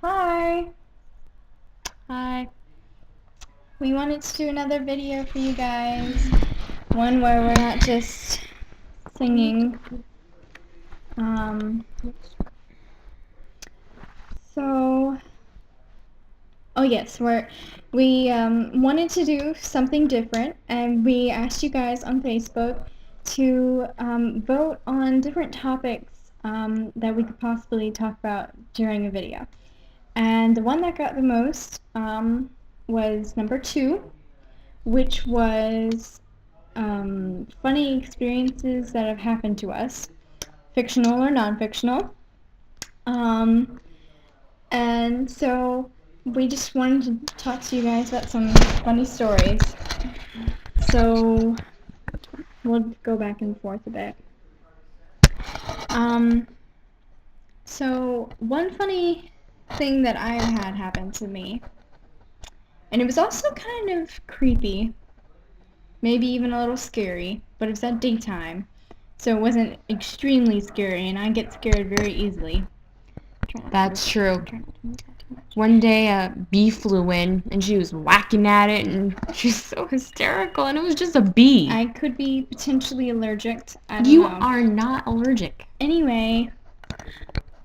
Hi! Hi. We wanted to do another video for you guys. One where we're not just singing. Um, so, oh yes, we wanted to do something different, and we asked you guys on Facebook to vote on different topics that we could possibly talk about during a video. And the one that got the most was number 2, which was funny experiences that have happened to us, fictional or non-fictional. Um, and so we just wanted to talk to you guys about some funny stories. So we'll go back and forth a bit. Um, so one funny thing that I've had happen to me, and it was also kind of creepy, maybe even a little scary, but it was at daytime, so it wasn't extremely scary, and I get scared very easily. That's true. One day a bee flew in and she was whacking at it and she's so hysterical and it was just a bee. I could be potentially allergic. I don't You know. are not allergic. Anyway,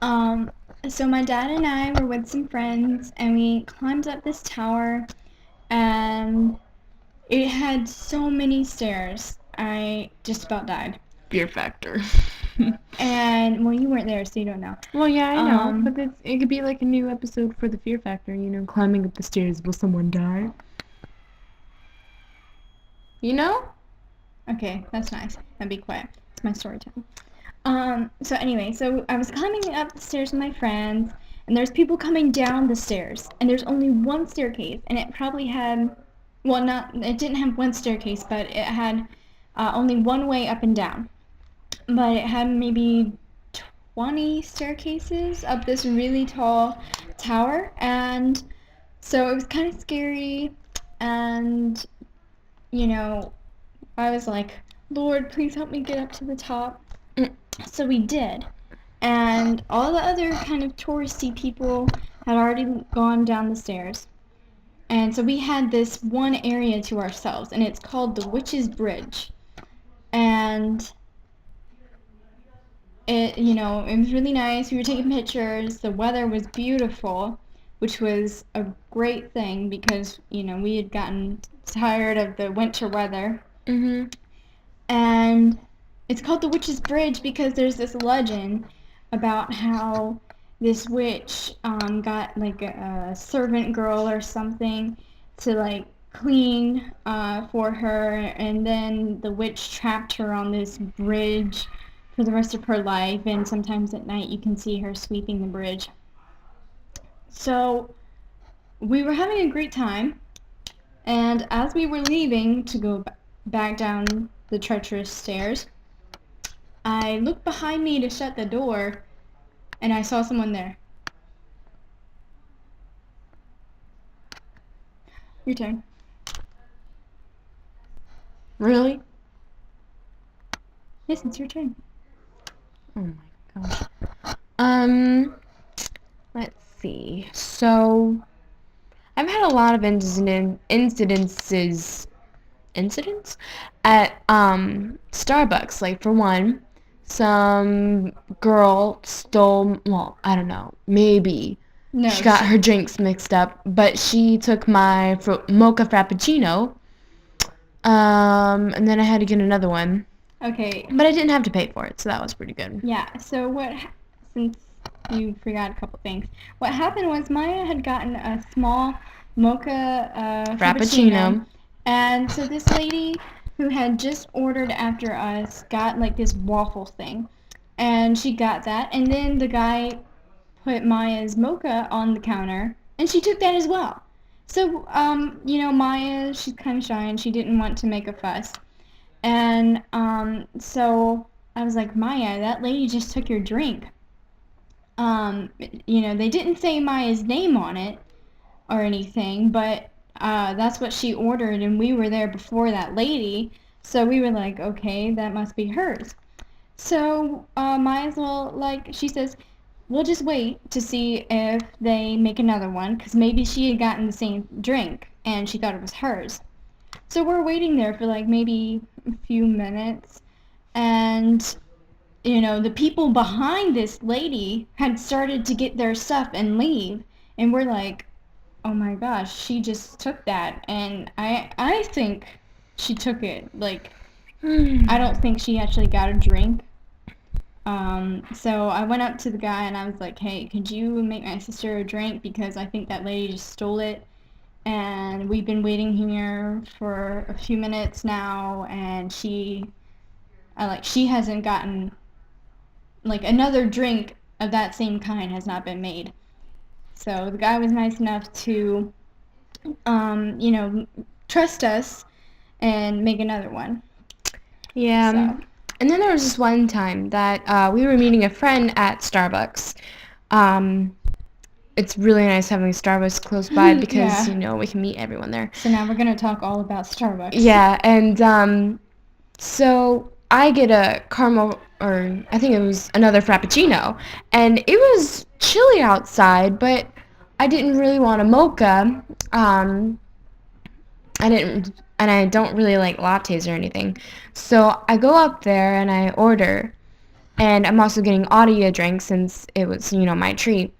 so my dad and I were with some friends and we climbed up this tower and it had so many stairs. I just about died. Fear factor. And, well, you weren't there, so you don't know. Well, yeah, I know, but it could be like a new episode for the fear factor, climbing up the stairs, will someone die? You know? Okay, that's nice. Now be quiet. It's my story time. So anyway, so I was climbing up the stairs with my friends, and there's people coming down the stairs, and there's only one staircase, and it probably had, well, it didn't have one staircase, but it had only one way up and down. But it had maybe 20 staircases up this really tall tower, and so it was kind of scary, and, I was like, Lord, please help me get up to the top. So we did. And all the other kind of touristy people had already gone down the stairs. And so we had this one area to ourselves, and it's called the Witch's Bridge. And it was really nice. We were taking pictures. The weather was beautiful, which was a great thing because, we had gotten tired of the winter weather. Mm-hmm. And it's called the Witch's Bridge because there's this legend about how this witch got like a servant girl or something to like clean for her, and then the witch trapped her on this bridge for the rest of her life, and sometimes at night you can see her sweeping the bridge. So we were having a great time, and as we were leaving to go back down the treacherous stairs, I looked behind me to shut the door, and I saw someone there. Your turn. Really? Yes, it's your turn. Oh my gosh. Let's see. So, I've had a lot of incidents at Starbucks. Like, for one, some girl stole, well, I don't know, maybe No, she got her drinks mixed up, but she took my mocha frappuccino, and then I had to get another one. Okay. But I didn't have to pay for it, so that was pretty good. Yeah, so since you forgot a couple things, what happened was Maya had gotten a small mocha frappuccino, and so this lady who had just ordered after us got like this waffle thing, and she got that, and then the guy put Maya's mocha on the counter, and she took that as well. So, Maya, she's kind of shy, and she didn't want to make a fuss. And so I was like, Maya, that lady just took your drink. They didn't say Maya's name on it or anything, but that's what she ordered, and we were there before that lady, so we were like, okay, that must be hers. So Maya's she says, we'll just wait to see if they make another one, because maybe she had gotten the same drink and she thought it was hers. So we're waiting there for like maybe a few minutes, and the people behind this lady had started to get their stuff and leave, and we're like, oh my gosh, she just took that, and I think she took it. Like, I don't think she actually got a drink. So I went up to the guy and I was like, hey, could you make my sister a drink, because I think that lady just stole it, and we've been waiting here for a few minutes now, and she hasn't gotten, like, another drink of that same kind has not been made. So the guy was nice enough to, you know, trust us and make another one. Yeah. So And then there was this one time that we were meeting a friend at Starbucks. Um, it's really nice having a Starbucks close by because, yeah. we can meet everyone there. So now we're gonna talk all about Starbucks. Yeah, and so I get a caramel, or I think it was another Frappuccino, and it was chilly outside, but I didn't really want a mocha. And I don't really like lattes or anything. So I go up there and I order, and I'm also getting Audi a drink since it was, my treat.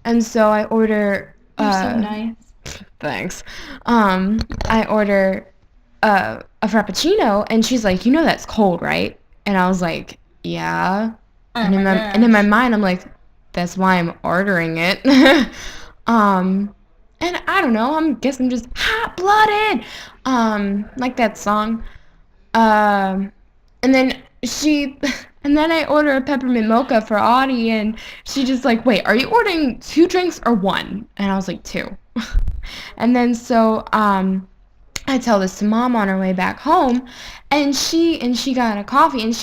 And so I order. You're so nice. Thanks. I order a Frappuccino, and she's like, that's cold, right? And I was like, yeah. Oh and my and in my gosh. mind, I'm like, that's why I'm ordering it. um, and I don't know. Guess I'm just hot-blooded. Like that song. Um, and then and then I order a peppermint mocha for Audie, and she just like, wait, are you ordering 2 drinks or 1? And I was like, 2. And then so, I tell this to Mom on her way back home, and she got a coffee,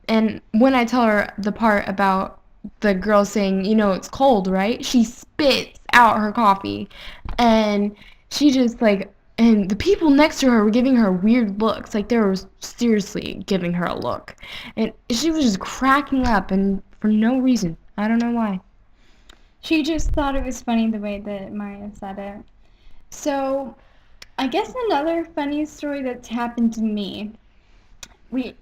and when I tell her the part about the girl saying, it's cold, right? She spits out her coffee, and she just like, and the people next to her were giving her weird looks, like they were seriously giving her a look, and she was just cracking up, and for no reason. I don't know why. She just thought it was funny the way that Maya said it. So I guess another funny story that's happened to me. We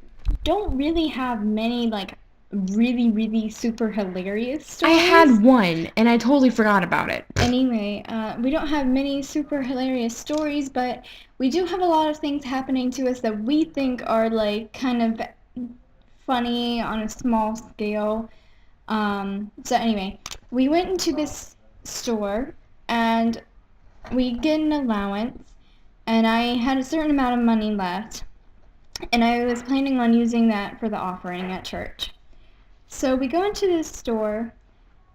don't really have many, like, really, really super hilarious I stories. had one, and I totally forgot about it. Anyway, we don't have many super hilarious stories, but we do have a lot of things happening to us that we think are, like, kind of funny on a small scale. So anyway, we went into this store, and we get an allowance, and I had a certain amount of money left, and I was planning on using that for the offering at church. So we go into this store,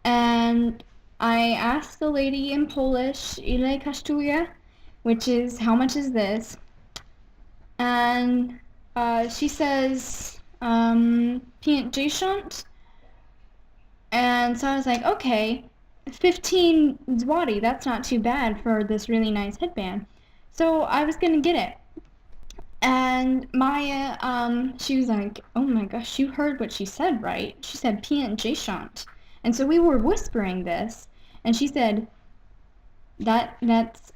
and I asked the lady in Polish, ile kosztuje, which is, how much is this? And she says, 50. And so I was like, okay, 15 zloty, that's not too bad for this really nice headband. So I was gonna get it. And Maya, she was like, oh my gosh, you heard what she said, right? She said P&J. And so we were whispering this, and she said, that's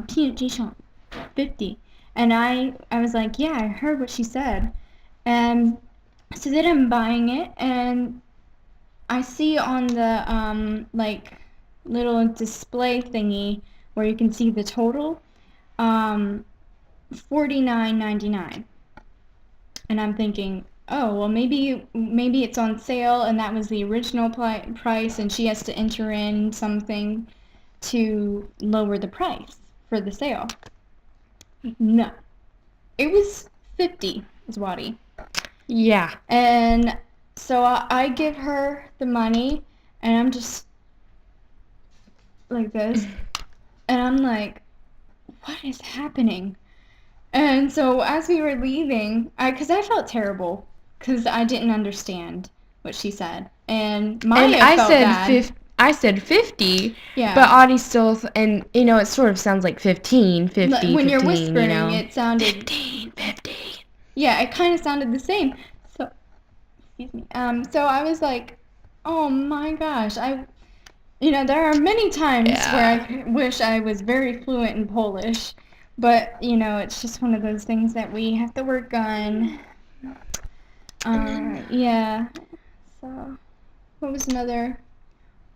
P&J 50. And I was like, yeah, I heard what she said. And so then I'm buying it, and I see on the, like, little display thingy where you can see the total, $49.99. And I'm thinking, oh, well, maybe it's on sale, and that was the original price, and she has to enter in something to lower the price for the sale. No, it was 50 zloty. Yeah. And so I give her the money, and I'm just like this, and I'm like, what is happening? And so as we were leaving, because I felt terrible, because I didn't understand what she said, and And Maya felt bad. I said 50, Yeah. but Audie still, and it sort of sounds like 15, 50, When you're 15, whispering, it sounded. 15, 15. Yeah, it kind of sounded the same. So, excuse me. So I was like, Oh my gosh, there are many times where Yeah. I wish I was very fluent in Polish, but it's just one of those things that we have to work on. Yeah. So, what was another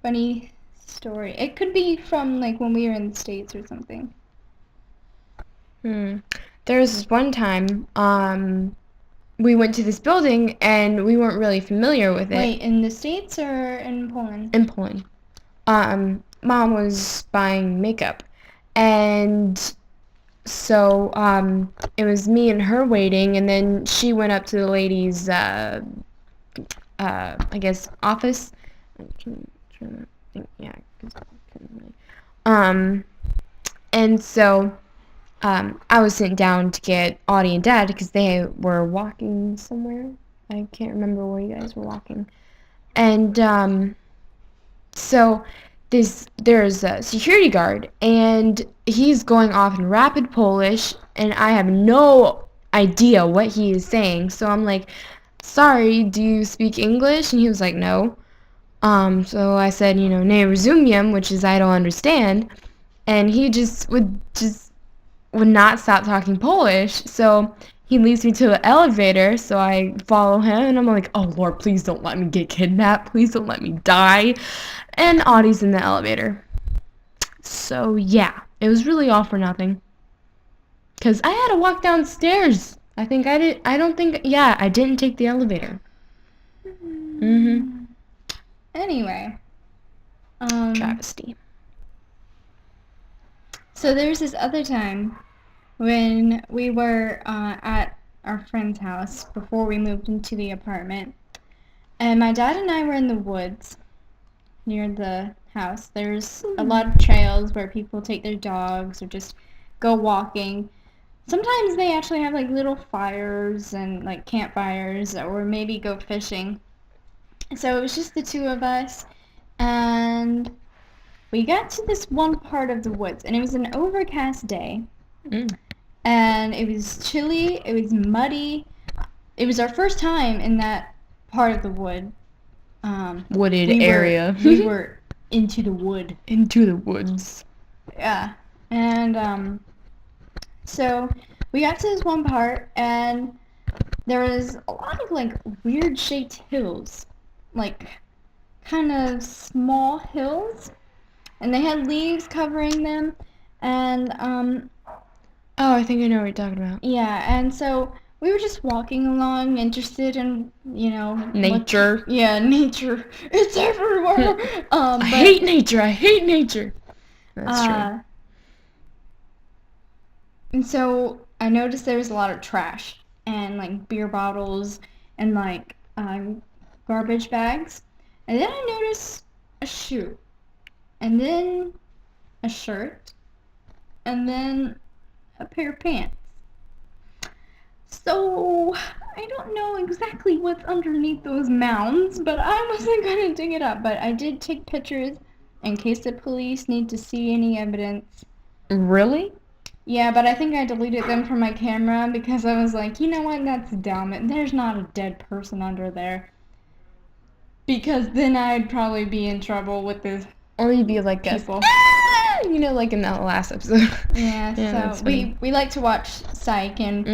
funny story? It could be from like when we were in the States or something. There was this one time, we went to this building and we weren't really familiar with it. Wait, in the States or in Poland? In Poland. Mom was buying makeup, and so it was me and her waiting, and then she went up to the lady's, I guess, office. I'm trying to think, yeah, 'cause I couldn't really. And so I was sent down to get Audie and Dad because they were walking somewhere. I can't remember where you guys were walking. And so there's a security guard, and he's going off in rapid Polish, and I have no idea what he is saying. So I'm like, sorry, do you speak English? And he was like, no. So I said, ne rozumiem, which is I don't understand. And he would not stop talking Polish. So he leads me to the elevator, so I follow him, and I'm like, oh Lord, please don't let me get kidnapped. Please don't let me die. And Audie's in the elevator. So yeah, it was really all for nothing. Cause I had to walk downstairs. I didn't take the elevator. Anyway, Travesty. so there's this other time when we were at our friend's house before we moved into the apartment, and my dad and I were in the woods near the house. There's a lot of trails where people take their dogs or just go walking. Sometimes they actually have like little fires and like campfires, or maybe go fishing. So it was just the two of us, and we got to this one part of the woods, and it was an overcast day, and it was chilly, it was muddy. It was our first time in that part of the wood. Wooded area. We were into the wood. Into the woods. Yeah. And so we got to this one part, and there was a lot of like weird shaped hills, like kind of small hills, and they had leaves covering them, and Oh, I think I know what you're talking about. yeah, and so we were just walking along, interested in, Nature. Nature. It's everywhere. I hate nature. I hate nature. That's true. And so I noticed there was a lot of trash and like beer bottles and like garbage bags. And then I noticed a shoe, and then a shirt, and then a pair of pants. So I don't know exactly what's underneath those mounds, but I wasn't gonna dig it up. But I did take pictures in case the police need to see any evidence. Really? Yeah, but I think I deleted them from my camera because I was like, you know what, that's dumb. There's not a dead person under there. Because then I'd probably be in trouble with the Or you'd be like people. Like in that last episode. Yeah, so we like to watch Psych, and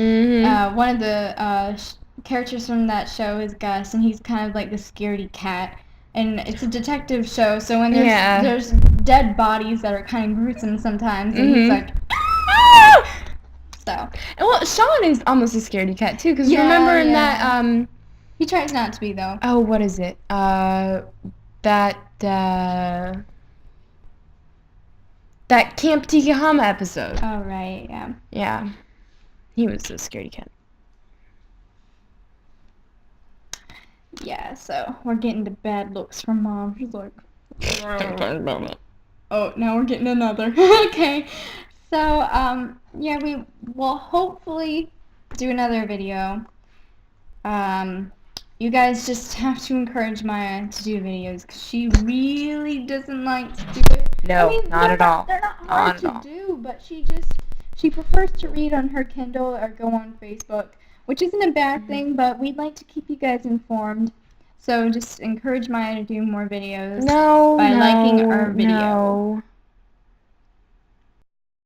one of the characters from that show is Gus, and he's kind of like the scaredy cat. And it's a detective show, so when there's dead bodies that are kind of gruesome sometimes, and he's like, ah! So. Well, Sean is almost a scaredy cat too, because remember in that he tries not to be though. Oh, what is it? That Camp Tikihama episode. Oh right, yeah. Yeah, he was a scaredy cat. Yeah, so we're getting the bad looks from Mom. She's like, Don't talk about it. oh, now we're getting another. Okay. So, yeah, we will hopefully do another video. You guys just have to encourage Maya to do videos, because she really doesn't like to do it. No, not at all. They're not hard to do, but she prefers to read on her Kindle or go on Facebook, which isn't a bad thing, but we'd like to keep you guys informed. So just encourage Maya to do more videos No, by liking no, our video. no.